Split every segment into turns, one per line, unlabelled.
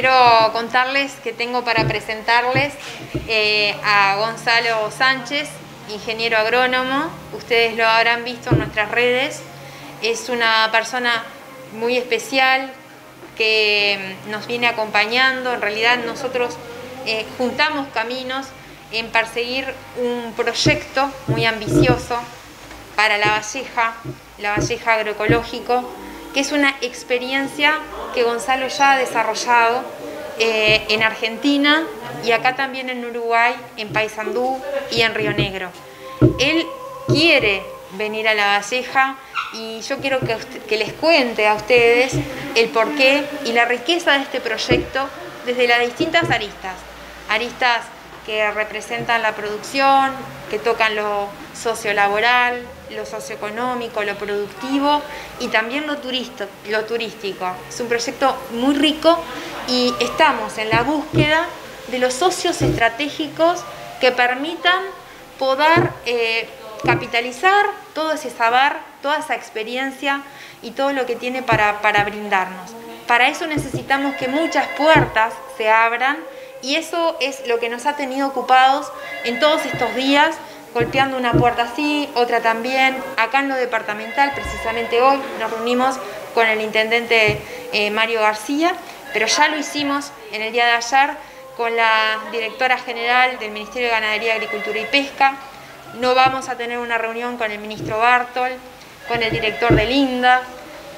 quiero contarles que tengo para presentarles a Gonzalo Sánchez, ingeniero agrónomo. Ustedes lo habrán visto en nuestras redes. Es una persona muy especial que nos viene acompañando. En realidad nosotros juntamos caminos en perseguir un proyecto muy ambicioso para La Valleja Agroecológico, que es una experiencia que Gonzalo ya ha desarrollado en Argentina y acá también en Uruguay, en Paysandú y en Río Negro. Él quiere venir a La Valleja y yo quiero que les cuente a ustedes el porqué y la riqueza de este proyecto desde las distintas aristas que representan la producción, que tocan lo sociolaboral, lo socioeconómico, lo productivo y también lo turístico. Es un proyecto muy rico y estamos en la búsqueda de los socios estratégicos que permitan poder capitalizar todo ese saber, toda esa experiencia y todo lo que tiene para brindarnos. Para eso necesitamos que muchas puertas se abran y eso es lo que nos ha tenido ocupados en todos estos días, golpeando una puerta así, otra también. Acá en lo departamental, precisamente hoy, nos reunimos con el intendente Mario García, pero ya lo hicimos en el día de ayer con la directora general del Ministerio de Ganadería, Agricultura y Pesca. No vamos a tener una reunión con el ministro Bartol, con el director del INDA,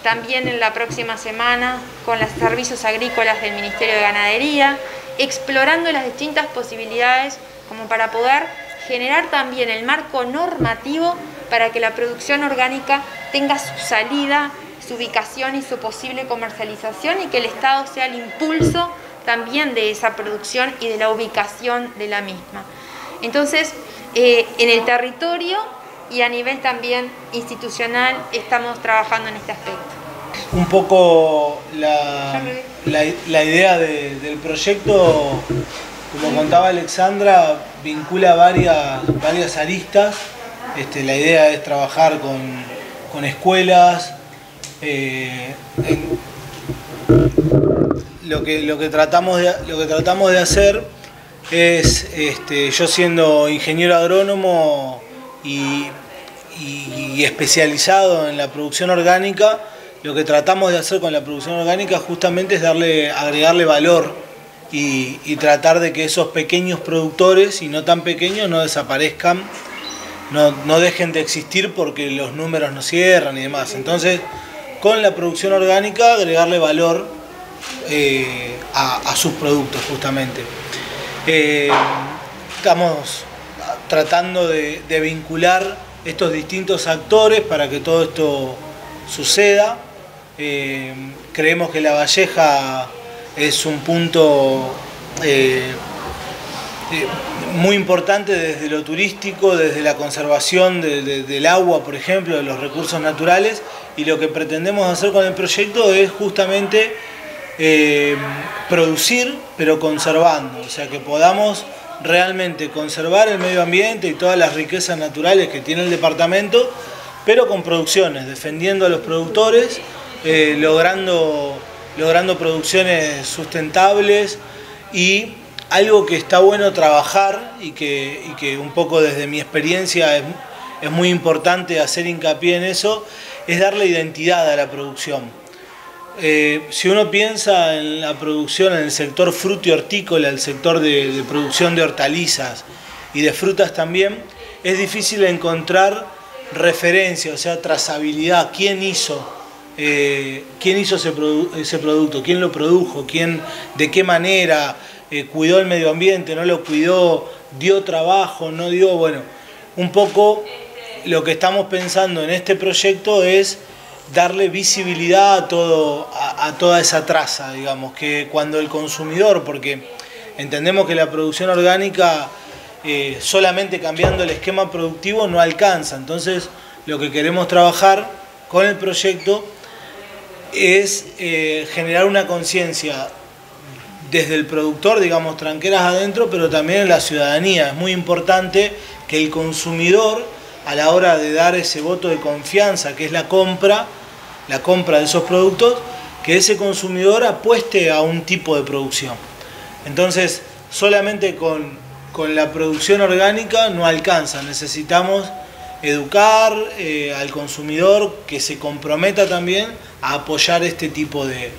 también en la próxima semana con los servicios agrícolas del Ministerio de Ganadería, explorando las distintas posibilidades como para poder generar también el marco normativo para que la producción orgánica tenga su salida, su ubicación y su posible comercialización y que el Estado sea el impulso también de esa producción y de la ubicación de la misma. Entonces, en el territorio y a nivel también institucional estamos trabajando en este aspecto.
Un poco la idea del proyecto, como contaba Alexandra, vincula varias aristas. La idea es trabajar con escuelas. Lo que tratamos de hacer es, yo siendo ingeniero agrónomo y especializado en la producción orgánica, lo que tratamos de hacer con la producción orgánica justamente es agregarle valor y tratar de que esos pequeños productores y no tan pequeños no desaparezcan, no dejen de existir porque los números no cierran y demás. Entonces, con la producción orgánica agregarle valor a sus productos justamente. Estamos tratando de vincular estos distintos actores para que todo esto suceda. Creemos que La Valleja es un punto muy importante desde lo turístico, desde la conservación del agua, por ejemplo, de los recursos naturales, y lo que pretendemos hacer con el proyecto es justamente producir pero conservando, o sea que podamos realmente conservar el medio ambiente y todas las riquezas naturales que tiene el departamento, pero con producciones, defendiendo a los productores, logrando producciones sustentables y algo que está bueno trabajar y que un poco desde mi experiencia es muy importante hacer hincapié en eso, es darle identidad a la producción. Si uno piensa en la producción, en el sector fruto y hortícola, el sector de producción de hortalizas y de frutas también, es difícil encontrar referencia, o sea, trazabilidad, quién hizo ese producto, quién lo produjo, de qué manera, cuidó el medio ambiente, no lo cuidó, dio trabajo, no dio. Bueno, un poco lo que estamos pensando en este proyecto es darle visibilidad a toda esa traza, digamos, que cuando el consumidor, porque entendemos que la producción orgánica solamente cambiando el esquema productivo no alcanza, entonces lo que queremos trabajar con el proyecto es generar una conciencia desde el productor, digamos, tranqueras adentro, pero también en la ciudadanía. Es muy importante que el consumidor, a la hora de dar ese voto de confianza, que es la compra de esos productos, que ese consumidor apueste a un tipo de producción. Entonces, solamente con la producción orgánica no alcanza, necesitamos educar al consumidor que se comprometa también a apoyar este tipo de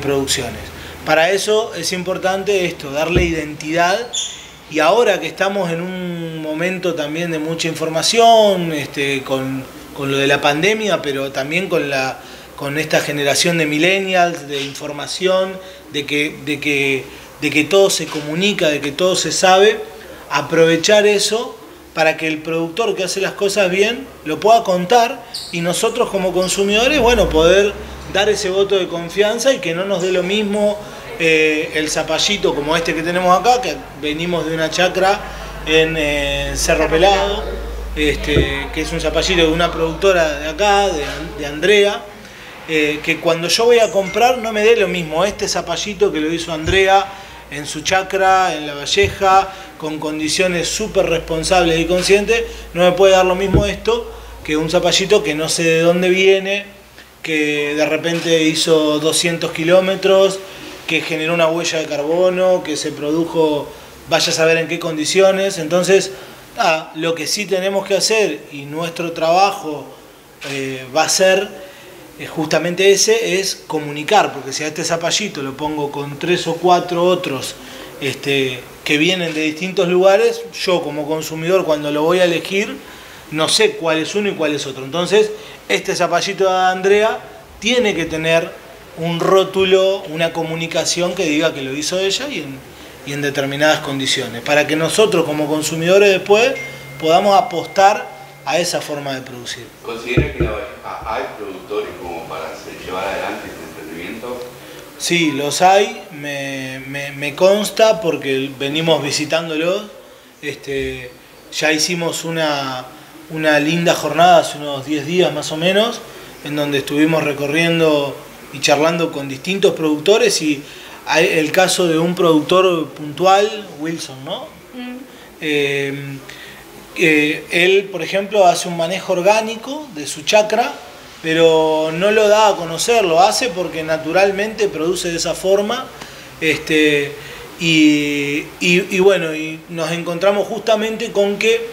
producciones. Para eso es importante esto, darle identidad, y ahora que estamos en un momento también de mucha información, con lo de la pandemia, pero también con esta generación de millennials, de información, de que todo se comunica, de que todo se sabe, aprovechar eso para que el productor que hace las cosas bien lo pueda contar, y nosotros como consumidores, bueno, poder dar ese voto de confianza y que no nos dé lo mismo el zapallito como este que tenemos acá, que venimos de una chacra en Cerro Pelado, que es un zapallito de una productora de acá, de Andrea, que cuando yo voy a comprar no me dé lo mismo este zapallito que lo hizo Andrea en su chacra, en La Valleja, con condiciones súper responsables y conscientes. No me puede dar lo mismo esto que un zapallito que no sé de dónde viene, que de repente hizo 200 kilómetros, que generó una huella de carbono, que se produjo, vaya a saber en qué condiciones. Entonces, lo que sí tenemos que hacer, y nuestro trabajo va a ser justamente ese, es comunicar, porque si a este zapallito lo pongo con 3 o 4 otros que vienen de distintos lugares, yo como consumidor cuando lo voy a elegir no sé cuál es uno y cuál es otro. Entonces, este zapallito de Andrea tiene que tener un rótulo, una comunicación que diga que lo hizo ella y en determinadas condiciones, para que nosotros como consumidores después podamos apostar a esa forma de producir.
¿Considera que hay productores como para llevar adelante este emprendimiento?
Sí, los hay, me consta porque venimos visitándolos. Ya hicimos una linda jornada hace unos 10 días más o menos, en donde estuvimos recorriendo y charlando con distintos productores, y hay el caso de un productor puntual, Wilson, ¿no? Él, por ejemplo, hace un manejo orgánico de su chacra, pero no lo da a conocer, lo hace porque naturalmente produce de esa forma, y bueno, y nos encontramos justamente con que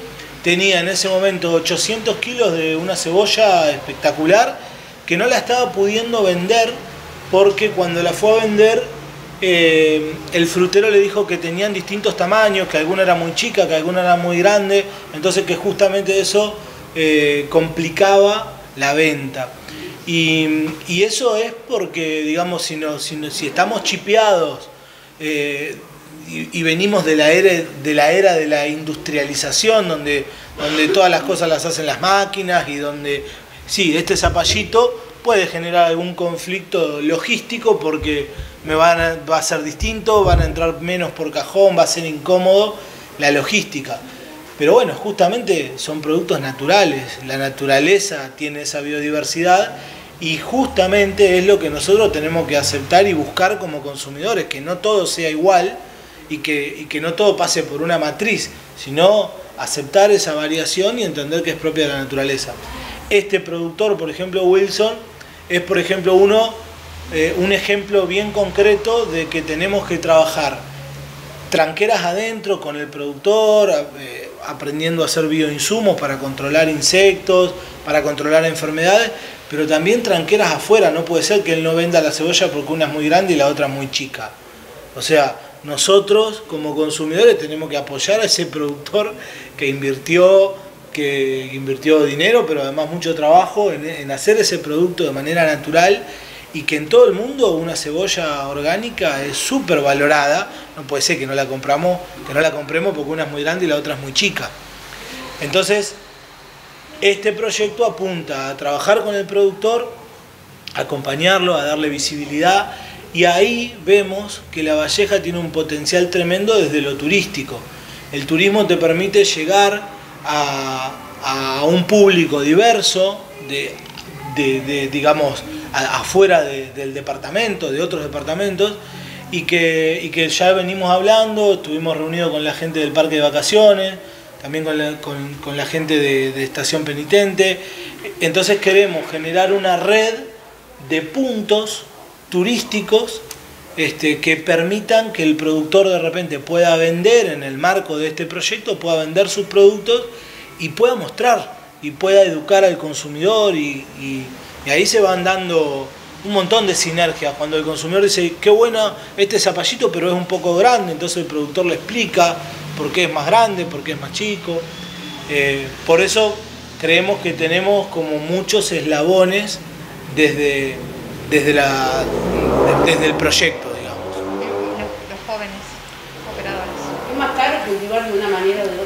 tenía en ese momento 800 kilos de una cebolla espectacular, que no la estaba pudiendo vender porque cuando la fue a vender el frutero le dijo que tenían distintos tamaños, que alguna era muy chica, que alguna era muy grande, entonces que justamente eso complicaba la venta. Y eso es porque, digamos, si estamos chipeados y venimos de la era de la industrialización, donde todas las cosas las hacen las máquinas, y donde sí, este zapallito puede generar algún conflicto logístico porque va a ser distinto, van a entrar menos por cajón, va a ser incómodo la logística. Pero bueno, justamente son productos naturales, la naturaleza tiene esa biodiversidad, y justamente es lo que nosotros tenemos que aceptar y buscar como consumidores, que no todo sea igual y que no todo pase por una matriz, sino aceptar esa variación y entender que es propia de la naturaleza. Este productor, por ejemplo, Wilson, es por ejemplo un ejemplo bien concreto de que tenemos que trabajar tranqueras adentro con el productor, aprendiendo a hacer bioinsumos para controlar insectos, para controlar enfermedades, pero también tranqueras afuera. No puede ser que él no venda la cebolla porque una es muy grande y la otra es muy chica. O sea, nosotros como consumidores tenemos que apoyar a ese productor que invirtió dinero, pero además mucho trabajo en hacer ese producto de manera natural, y que en todo el mundo una cebolla orgánica es súper valorada. No puede ser que no la compremos porque una es muy grande y la otra es muy chica. Entonces, este proyecto apunta a trabajar con el productor, a acompañarlo, a darle visibilidad, y ahí vemos que La Valleja tiene un potencial tremendo desde lo turístico. El turismo te permite llegar a un público diverso, digamos, afuera del departamento, de otros departamentos, y que ya venimos hablando, estuvimos reunidos con la gente del parque de vacaciones, también con la gente de estación penitente. Entonces queremos generar una red de puntos turísticos que permitan que el productor de repente pueda vender en el marco de este proyecto, pueda vender sus productos y pueda mostrar y pueda educar al consumidor y ahí se van dando un montón de sinergias. Cuando el consumidor dice, qué bueno este zapallito, pero es un poco grande, entonces el productor le explica por qué es más grande, por qué es más chico. Por eso creemos que tenemos como muchos eslabones desde el proyecto, digamos.
Los jóvenes operadores.
¿Es más caro cultivar de una manera o de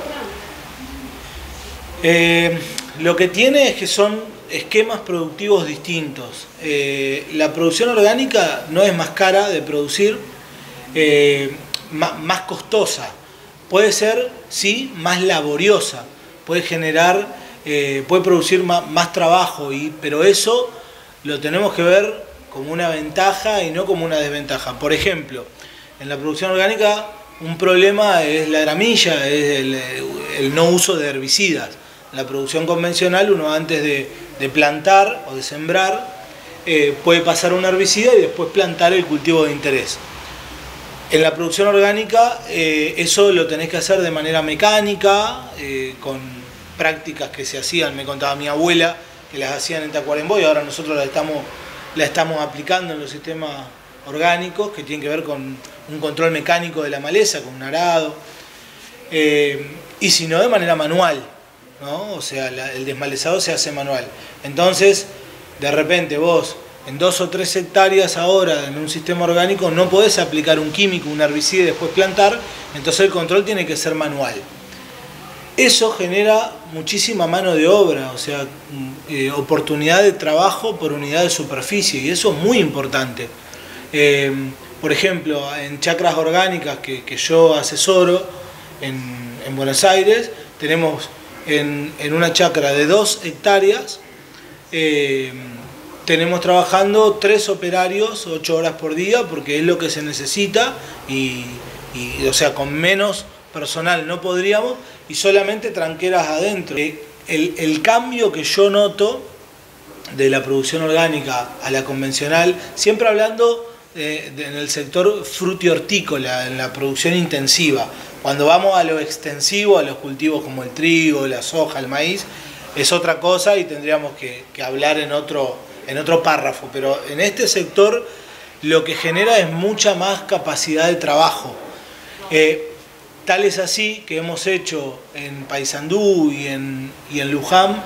otra?
Lo que tiene es que son esquemas productivos distintos. La producción orgánica no es más cara de producir, más costosa. Puede ser, sí, más laboriosa. Puede generar, puede producir más trabajo, pero eso lo tenemos que ver como una ventaja y no como una desventaja. Por ejemplo, en la producción orgánica un problema es la gramilla, es el no uso de herbicidas. En la producción convencional uno antes de plantar o de sembrar puede pasar un herbicida y después plantar el cultivo de interés. En la producción orgánica eso lo tenés que hacer de manera mecánica, con prácticas que se hacían, me contaba mi abuela, que las hacían en Tacuarembó y ahora nosotros la estamos aplicando en los sistemas orgánicos, que tienen que ver con un control mecánico de la maleza, con un arado, y si no de manera manual, ¿no? O sea, el desmalezado se hace manual. Entonces, de repente vos, en 2 o 3 hectáreas ahora, en un sistema orgánico, no podés aplicar un químico, un herbicida y después plantar, entonces el control tiene que ser manual. Eso genera muchísima mano de obra, o sea, oportunidad de trabajo por unidad de superficie, y eso es muy importante. Por ejemplo, en chacras orgánicas que yo asesoro en Buenos Aires, tenemos en una chacra de 2 hectáreas, tenemos trabajando 3 operarios, 8 horas por día, porque es lo que se necesita, y o sea, con menos personal no podríamos, y solamente tranqueras adentro. El cambio que yo noto de la producción orgánica a la convencional, siempre hablando en el sector frutihortícola, en la producción intensiva, cuando vamos a lo extensivo, a los cultivos como el trigo, la soja, el maíz, es otra cosa y tendríamos que hablar en otro párrafo, pero en este sector lo que genera es mucha más capacidad de trabajo. Tal es así que hemos hecho en Paysandú y en Luján,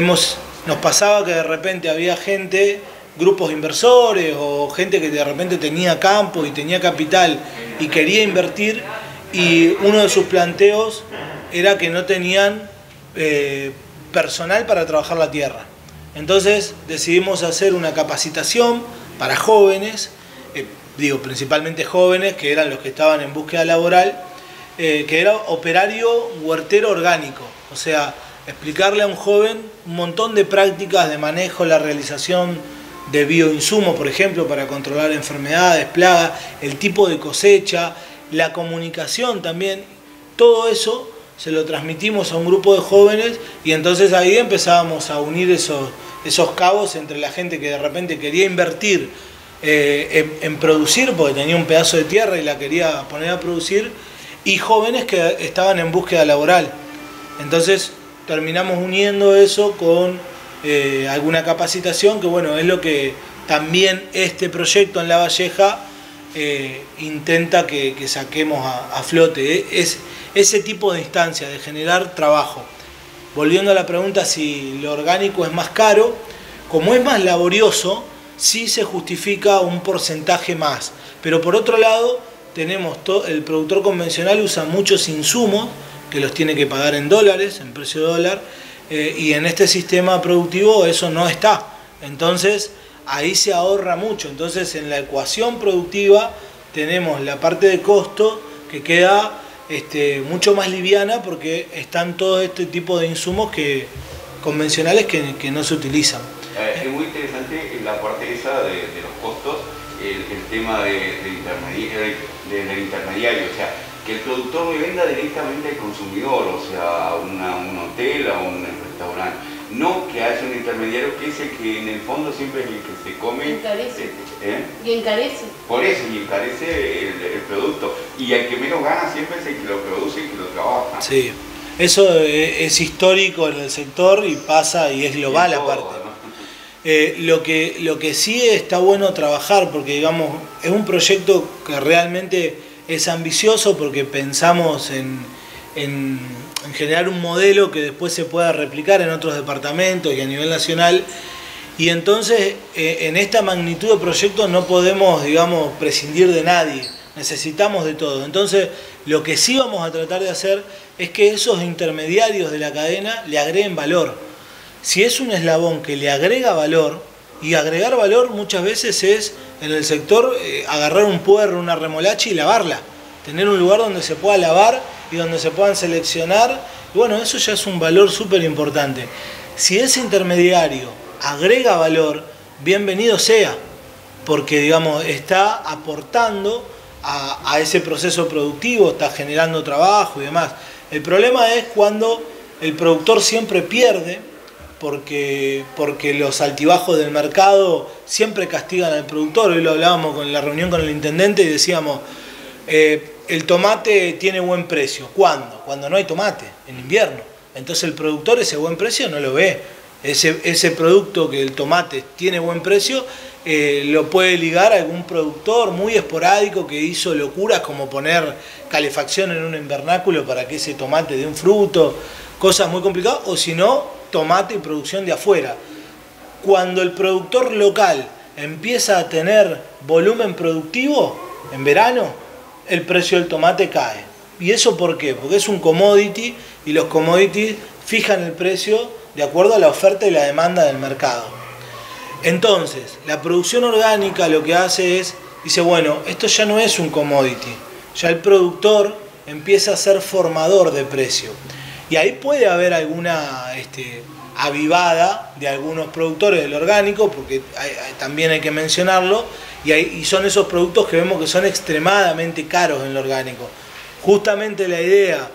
nos pasaba que de repente había gente, grupos inversores o gente que de repente tenía campo y tenía capital y quería invertir, y uno de sus planteos era que no tenían personal para trabajar la tierra. Entonces decidimos hacer una capacitación para jóvenes, principalmente jóvenes que eran los que estaban en búsqueda laboral, que era operario huertero orgánico, o sea, explicarle a un joven un montón de prácticas de manejo, la realización de bioinsumos, por ejemplo, para controlar enfermedades, plagas, el tipo de cosecha, la comunicación también. Todo eso se lo transmitimos a un grupo de jóvenes y entonces ahí empezábamos a unir esos cabos entre la gente que de repente quería invertir en producir, porque tenía un pedazo de tierra y la quería poner a producir, y jóvenes que estaban en búsqueda laboral. Entonces terminamos uniendo eso con alguna capacitación, que bueno, es lo que también este proyecto en La Valleja intenta que saquemos a flote. Es ese tipo de instancia de generar trabajo. Volviendo a la pregunta si lo orgánico es más caro, como es más laborioso, sí se justifica un porcentaje más. Pero por otro lado, el productor convencional usa muchos insumos que los tiene que pagar en dólares, en precio de dólar, y en este sistema productivo eso no está. Entonces ahí se ahorra mucho. Entonces en la ecuación productiva tenemos la parte de costo que queda mucho más liviana, porque están todo este tipo de insumos convencionales que no se utilizan.
Es muy interesante la parte esa de los costos, el tema del intermediario, o sea, que el productor le venda directamente al consumidor, o sea, a un hotel, a un restaurante. no que haya un intermediario que es el que en el fondo siempre es el que se come.
Encarece. Y encarece.
Por eso, y encarece el producto. Y el que menos gana siempre es el que lo produce y que lo trabaja.
Sí, eso es histórico en el sector y pasa y es global aparte. Lo que sí está bueno trabajar, porque digamos, es un proyecto que realmente es ambicioso porque pensamos en generar un modelo que después se pueda replicar en otros departamentos y a nivel nacional. Y entonces, en esta magnitud de proyectos no podemos, digamos, prescindir de nadie. Necesitamos de todo. Entonces, lo que sí vamos a tratar de hacer es que esos intermediarios de la cadena le agreguen valor. Si es un eslabón que le agrega valor, y agregar valor muchas veces es, en el sector, agarrar un puerro, una remolacha y lavarla. Tener un lugar donde se pueda lavar y donde se puedan seleccionar. Y bueno, eso ya es un valor súper importante. Si ese intermediario agrega valor, bienvenido sea, porque digamos, está aportando a ese proceso productivo, está generando trabajo y demás. El problema es cuando el productor siempre pierde, porque los altibajos del mercado siempre castigan al productor. Hoy lo hablábamos en la reunión con el intendente y decíamos, el tomate tiene buen precio. ¿Cuándo? Cuando no hay tomate, en invierno. Entonces el productor ese buen precio no lo ve. Ese producto que el tomate tiene buen precio, lo puede ligar a algún productor muy esporádico que hizo locuras como poner calefacción en un invernáculo para que ese tomate dé un fruto, cosas muy complicadas, o si no, tomate y producción de afuera. Cuando el productor local empieza a tener volumen productivo, en verano, el precio del tomate cae. ¿Y eso por qué? Porque es un commodity y los commodities fijan el precio de acuerdo a la oferta y la demanda del mercado. Entonces, la producción orgánica lo que hace es, dice, bueno, esto ya no es un commodity, ya el productor empieza a ser formador de precio. Y ahí puede haber alguna avivada de algunos productores del orgánico, porque también hay que mencionarlo, y son esos productos que vemos que son extremadamente caros en lo orgánico. Justamente la idea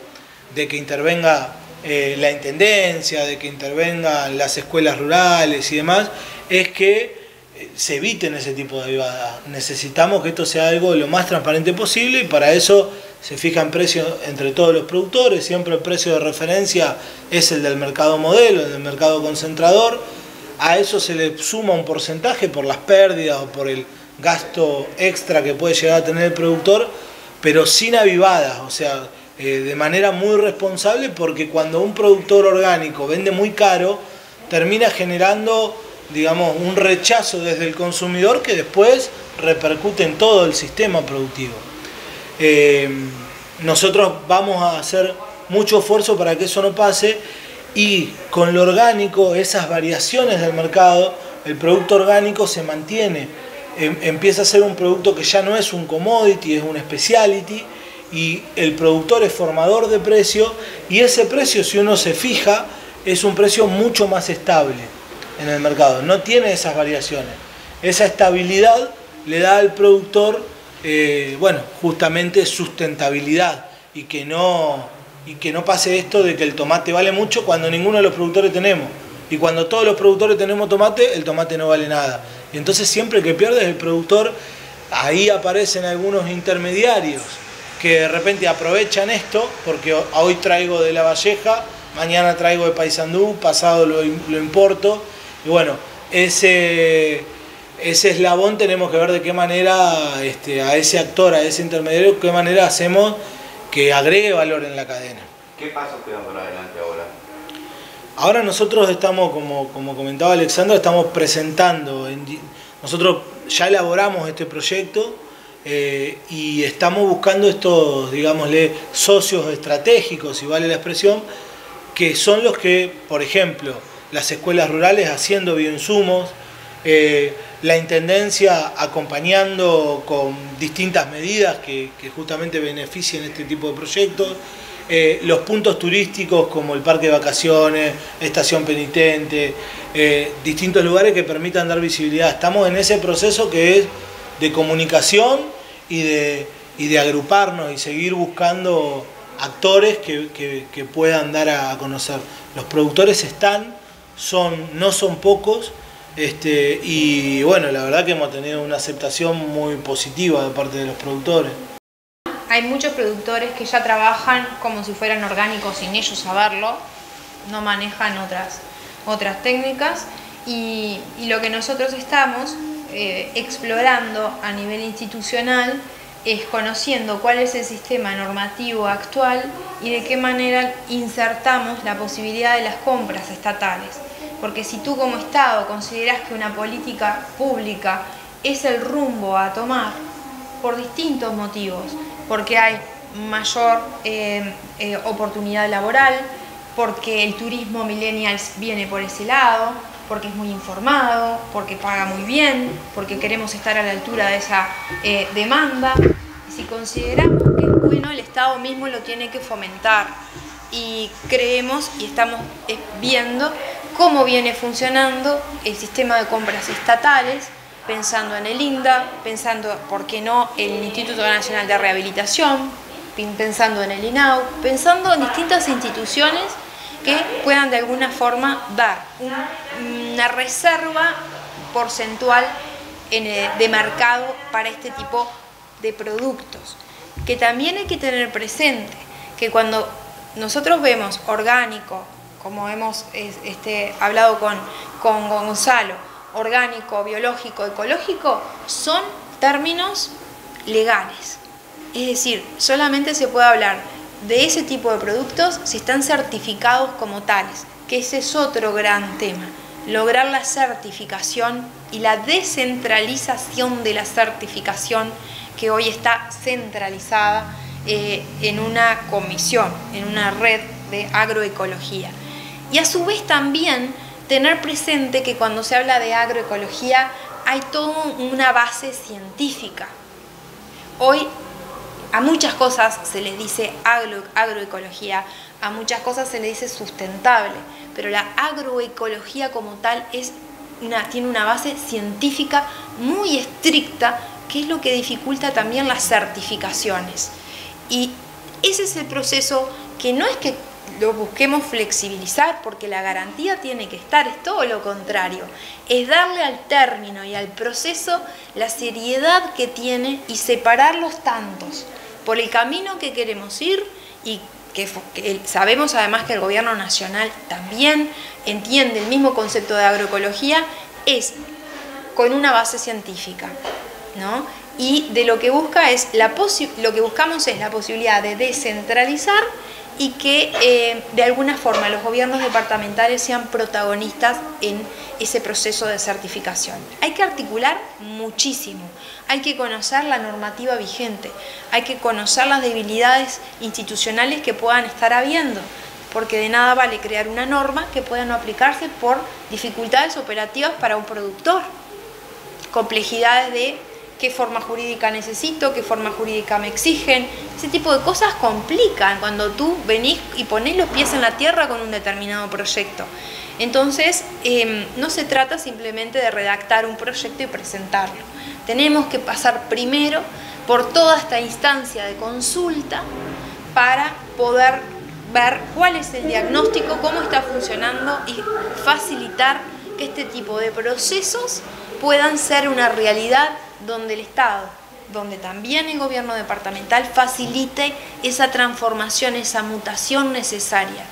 de que intervenga la intendencia, de que intervengan las escuelas rurales y demás, es que se eviten ese tipo de avivadas. Necesitamos que esto sea algo lo más transparente posible y para eso se fijan precios entre todos los productores. Siempre el precio de referencia es el del mercado modelo, el del mercado concentrador. A eso se le suma un porcentaje por las pérdidas o por el gasto extra que puede llegar a tener el productor, pero sin avivadas, o sea, de manera muy responsable, porque cuando un productor orgánico vende muy caro, termina generando, digamos, un rechazo desde el consumidor que después repercute en todo el sistema productivo. Nosotros vamos a hacer mucho esfuerzo para que eso no pase y con lo orgánico, esas variaciones del mercado, el producto orgánico se mantiene, empieza a ser un producto que ya no es un commodity, es un speciality y el productor es formador de precio y ese precio, si uno se fija, es un precio mucho más estable en el mercado, no tiene esas variaciones. Esa estabilidad le da al productor, bueno, justamente sustentabilidad y que no pase esto de que el tomate vale mucho cuando ninguno de los productores tenemos. Y cuando todos los productores tenemos tomate, el tomate no vale nada. Y entonces siempre el que pierde es el productor. Ahí aparecen algunos intermediarios que de repente aprovechan esto, porque hoy traigo de La Valleja, mañana traigo de Paysandú, pasado lo importo. Y bueno, ese eslabón tenemos que ver de qué manera a ese actor, a ese intermediario, qué manera hacemos que agregue valor en la cadena.
¿Qué pasos quedan por adelante ahora?
Ahora nosotros estamos, como comentaba Alexandra, estamos presentando, nosotros ya elaboramos este proyecto y estamos buscando estos, digámosle, socios estratégicos, si vale la expresión, que son los que, por ejemplo, las escuelas rurales haciendo bioinsumos, la intendencia acompañando con distintas medidas que justamente beneficien este tipo de proyectos, los puntos turísticos como el parque de vacaciones, estación penitente, distintos lugares que permitan dar visibilidad. Estamos en ese proceso que es de comunicación y de agruparnos y seguir buscando actores que puedan dar a conocer. Los productores están, no son pocos, y bueno, la verdad que hemos tenido una aceptación muy positiva de parte de los productores.
Hay muchos productores que ya trabajan como si fueran orgánicos sin ellos saberlo, no manejan otras técnicas, y lo que nosotros estamos explorando a nivel institucional es conociendo cuál es el sistema normativo actual y de qué manera insertamos la posibilidad de las compras estatales. Porque si tú como Estado consideras que una política pública es el rumbo a tomar, por distintos motivos, porque hay mayor oportunidad laboral, porque el turismo millennials viene por ese lado, porque es muy informado, porque paga muy bien, porque queremos estar a la altura de esa demanda. Si consideramos que es bueno, el Estado mismo lo tiene que fomentar, y creemos y estamos viendo cómo viene funcionando el sistema de compras estatales, pensando en el INDA, pensando, ¿por qué no?, en el Instituto Nacional de Rehabilitación, pensando en el INAU, pensando en distintas instituciones que puedan de alguna forma dar una reserva porcentual de mercado para este tipo de productos. Que también hay que tener presente que cuando nosotros vemos orgánico, como hemos hablado con Gonzalo, orgánico, biológico, ecológico, son términos legales. Es decir, solamente se puede hablar de ese tipo de productos si están certificados como tales, que ese es otro gran tema, lograr la certificación y la descentralización de la certificación, que hoy está centralizada en una comisión, en una red de agroecología. Y a su vez también tener presente que cuando se habla de agroecología hay toda una base científica. Hoy a muchas cosas se les dice agroecología, a muchas cosas se les dice sustentable, pero la agroecología como tal tiene una base científica muy estricta, que es lo que dificulta también las certificaciones. Y ese es el proceso que no es que lo busquemos flexibilizar, porque la garantía tiene que estar, es todo lo contrario, es darle al término y al proceso la seriedad que tiene y separar los tantos por el camino que queremos ir, y que sabemos además que el gobierno nacional también entiende el mismo concepto de agroecología, es con una base científica, ¿no? Y de lo que busca lo que buscamos es la posibilidad de descentralizar y que de alguna forma los gobiernos departamentales sean protagonistas en ese proceso de certificación. Hay que articular muchísimo, hay que conocer la normativa vigente, hay que conocer las debilidades institucionales que puedan estar habiendo, porque de nada vale crear una norma que pueda no aplicarse por dificultades operativas para un productor, complejidades de qué forma jurídica necesito, qué forma jurídica me exigen. Ese tipo de cosas complican cuando tú venís y ponés los pies en la tierra con un determinado proyecto. Entonces, no se trata simplemente de redactar un proyecto y presentarlo. Tenemos que pasar primero por toda esta instancia de consulta para poder ver cuál es el diagnóstico, cómo está funcionando y facilitar que este tipo de procesos puedan ser una realidad donde el Estado, donde también el gobierno departamental facilite esa transformación, esa mutación necesaria.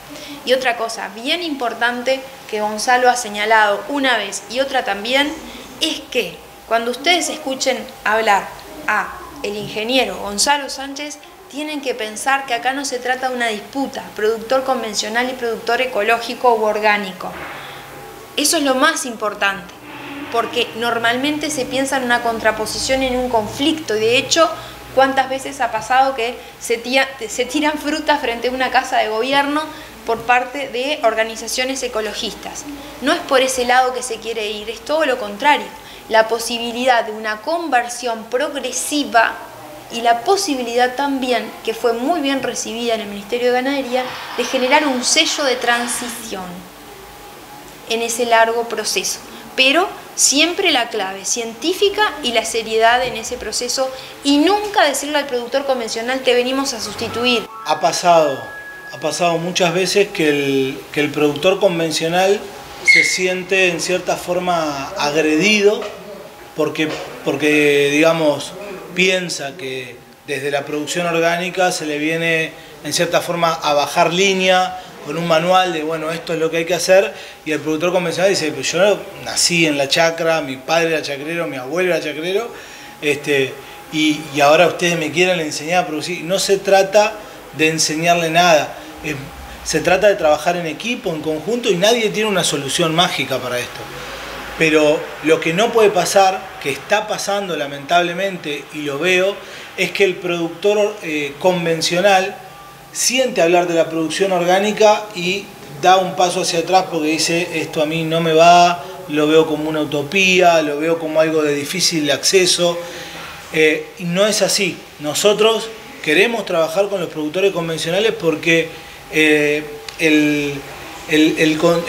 Y otra cosa bien importante que Gonzalo ha señalado una vez y otra también, es que cuando ustedes escuchen hablar a el ingeniero Gonzalo Sánchez, tienen que pensar que acá no se trata de una disputa, productor convencional y productor ecológico u orgánico. Eso es lo más importante, porque normalmente se piensa en una contraposición, en un conflicto, y de hecho, ¿cuántas veces ha pasado que se tiran frutas frente a una casa de gobierno por parte de organizaciones ecologistas? No es por ese lado que se quiere ir, es todo lo contrario, la posibilidad de una conversión progresiva y la posibilidad también, que fue muy bien recibida en el Ministerio de Ganadería, de generar un sello de transición en ese largo proceso, pero siempre la clave científica y la seriedad en ese proceso, y nunca decirle al productor convencional te venimos a sustituir.
Ha pasado muchas veces que el productor convencional se siente en cierta forma agredido porque digamos, piensa que desde la producción orgánica se le viene en cierta forma a bajar línea con un manual de, bueno, esto es lo que hay que hacer, y el productor convencional dice, pues yo nací en la chacra, mi padre era chacrero, mi abuelo era chacrero, y ahora ustedes me quieren enseñar a producir. No se trata de enseñarle nada, se trata de trabajar en equipo, en conjunto, y nadie tiene una solución mágica para esto. Pero lo que no puede pasar, que está pasando lamentablemente, y lo veo, es que el productor convencional siente hablar de la producción orgánica y da un paso hacia atrás porque dice, esto a mí no me va, lo veo como una utopía, lo veo como algo de difícil acceso, y no es así. Nosotros queremos trabajar con los productores convencionales porque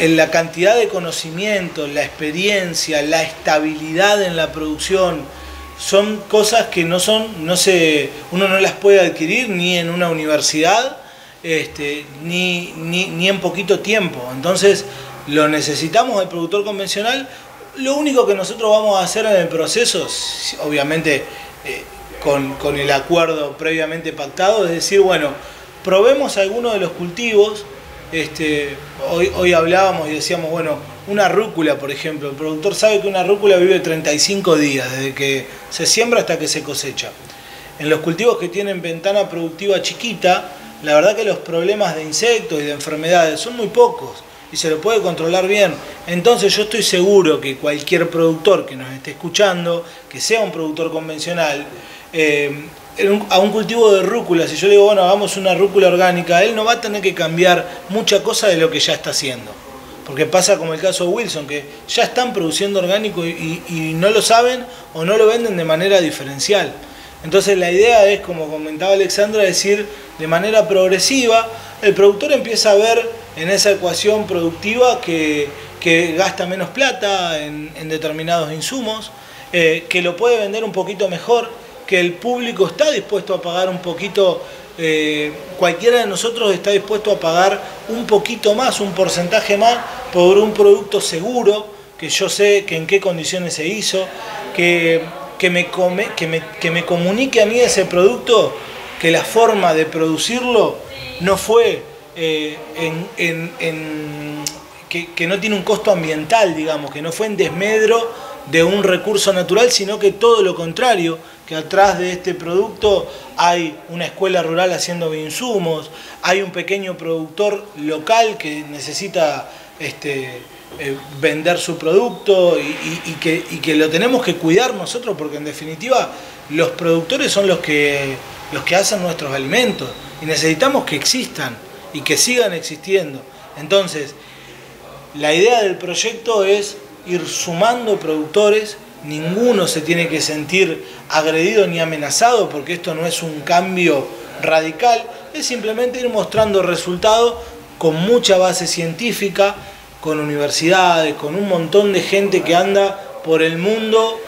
la cantidad de conocimiento, la experiencia, la estabilidad en la producción, son cosas que uno no las puede adquirir ni en una universidad, ni en poquito tiempo. Entonces lo necesitamos al productor convencional. Lo único que nosotros vamos a hacer en el proceso, obviamente con el acuerdo previamente pactado, es decir, bueno, probemos algunos de los cultivos. Hoy hablábamos y decíamos, bueno, una rúcula, por ejemplo, el productor sabe que una rúcula vive 35 días, desde que se siembra hasta que se cosecha. En los cultivos que tienen ventana productiva chiquita, la verdad que los problemas de insectos y de enfermedades son muy pocos y se lo puede controlar bien. Entonces yo estoy seguro que cualquier productor que nos esté escuchando, que sea un productor convencional, a un cultivo de rúcula, si yo le digo, bueno, hagamos una rúcula orgánica, él no va a tener que cambiar mucha cosa de lo que ya está haciendo. Porque pasa como el caso de Wilson, que ya están produciendo orgánico y no lo saben o no lo venden de manera diferencial. Entonces la idea es, como comentaba Alexandra, decir de manera progresiva, el productor empieza a ver en esa ecuación productiva que gasta menos plata en determinados insumos, que lo puede vender un poquito mejor, que el público está dispuesto a pagar un poquito, cualquiera de nosotros está dispuesto a pagar un poquito más, un porcentaje más, por un producto seguro, que yo sé que en qué condiciones se hizo, que me comunique a mí ese producto, que la forma de producirlo no fue que no tiene un costo ambiental, digamos, que no fue en desmedro de un recurso natural, sino que todo lo contrario, que atrás de este producto hay una escuela rural haciendo bioinsumos, hay un pequeño productor local que necesita vender su producto y que lo tenemos que cuidar nosotros, porque en definitiva los productores son los que hacen nuestros alimentos y necesitamos que existan y que sigan existiendo. Entonces, la idea del proyecto es ir sumando productores, ninguno se tiene que sentir agredido ni amenazado porque esto no es un cambio radical, es simplemente ir mostrando resultados con mucha base científica, con universidades, con un montón de gente que anda por el mundo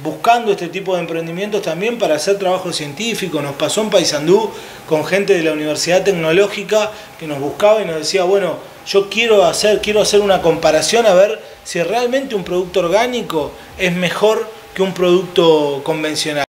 buscando este tipo de emprendimientos también para hacer trabajo científico. Nos pasó en Paysandú con gente de la Universidad Tecnológica que nos buscaba y nos decía, bueno, yo quiero hacer una comparación a ver si realmente un producto orgánico es mejor que un producto convencional.